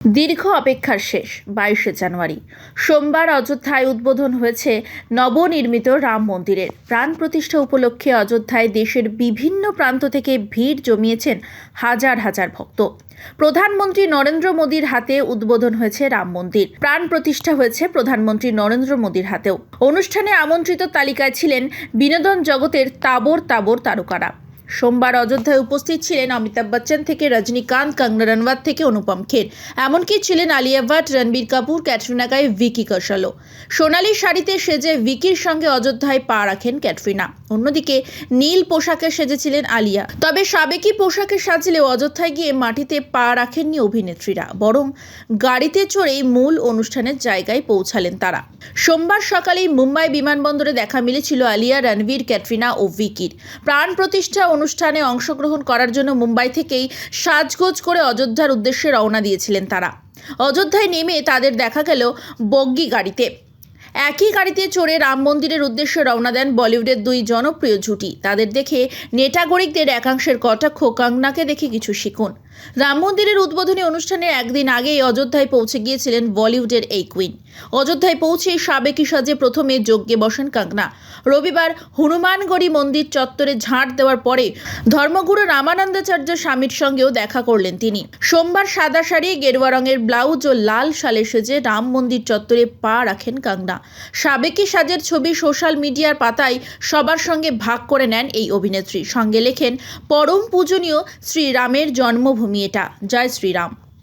দীর্ঘ অপেক্ষার শেষ 22শে জানুয়ারি সোমবার অযোধ্যায় উদ্বোধন হয়েছে নবনির্মিত রাম মন্দিরের প্রাণ প্রতিষ্ঠা উপলক্ষে অযোধ্যায় দেশের বিভিন্ন প্রান্ত থেকে ভিড় জমিয়েছেন হাজার হাজার ভক্ত। প্রধানমন্ত্রী নরেন্দ্র মোদীর হাতে উদ্বোধন হয়েছে রাম মন্দির। প্রাণ প্রতিষ্ঠা হয়েছে প্রধানমন্ত্রী নরেন্দ্র মোদীর হাতেও। অনুষ্ঠানে আমন্ত্রিত তালিকায় ছিলেন বিনোদন জগতের তাবর তারকারা। সোমবার অযোধ্যায় উপস্থিত ছিলেন অমিতাভ বচ্চন থেকে রজনীকান্ত, কঙ্গনা রনাওয়াত থেকে অনুপম খের, এমনকি ছিলেন আলিয়া ভাট, রণবীর কাপুর, ক্যাটরিনা কাইফ, ভিকি কৌশলও। সোনালী শাড়িতে সেজে ভিকির সঙ্গে অযোধ্যায় পা রাখেন ক্যাটরিনা। অন্যদিকে নীল পোশাকে সেজেছিলেন আলিয়া। তবে সাবেকি পোশাকে সাজলেও অযোধ্যায় গিয়ে মাটিতে পা রাখেননি অভিনেত্রীরা, বরং গাড়িতে চড়েই মূল অনুষ্ঠানের জায়গায় পৌঁছালেন তারা। সোমবার সকালেই মুম্বাই বিমানবন্দরে দেখা মিলেছিল আলিয়া, রণবীর, ক্যাটরিনা ও ভিকির। প্রাণ প্রতিষ্ঠা অনুষ্ঠানে অংশগ্রহণ করার জন্য মুম্বাই থেকেই সাজগোজ করে অযোধ্যার উদ্দেশ্যে রওনা দিয়েছিলেন তারা। অযোধ্যায় নেমে তাদের দেখা গেল বগ্গি গাড়িতে। একই গাড়িতে চড়ে রাম মন্দিরের উদ্দেশ্যে রওনা দেন বলিউডের দুই জনপ্রিয় জুটি। তাদের দেখে নেটাগরিকদের একাংশের কটাক্ষ, কঙ্গনাকে দেখে কিছু শিখুন। রাম মন্দিরের উদ্বোধনী অনুষ্ঠানের একদিন আগেই অযোধ্যায় পৌঁছে গিয়েছিলেন বলিউডের এই কুইন। অযোধ্যায় পৌঁছেই সাবেকি সাজে প্রথমে যজ্ঞে বসেন কঙ্গনা। রবিবার হনুমানগড়ি মন্দির চত্বরে ঝাঁট দেওয়ার পরে ধর্মগুরু রামানন্দাচার্য স্বামীর সঙ্গেও দেখা করলেন তিনি। সোমবার সাদা শাড়ি, গেরুয়া রঙের ব্লাউজ ও লাল শালে সেজে রাম মন্দির চত্বরে পা রাখেন কঙ্গনা। সাবেকি সাজের ছবি সোশ্যাল মিডিয়ার পাতায় সবার সঙ্গে ভাগ করে নেন এই অভিনেত্রী। সঙ্গে লেখেন, পরম পূজনীয় শ্রীরামের জন্মভূমি এটা, জয় শ্রীরাম।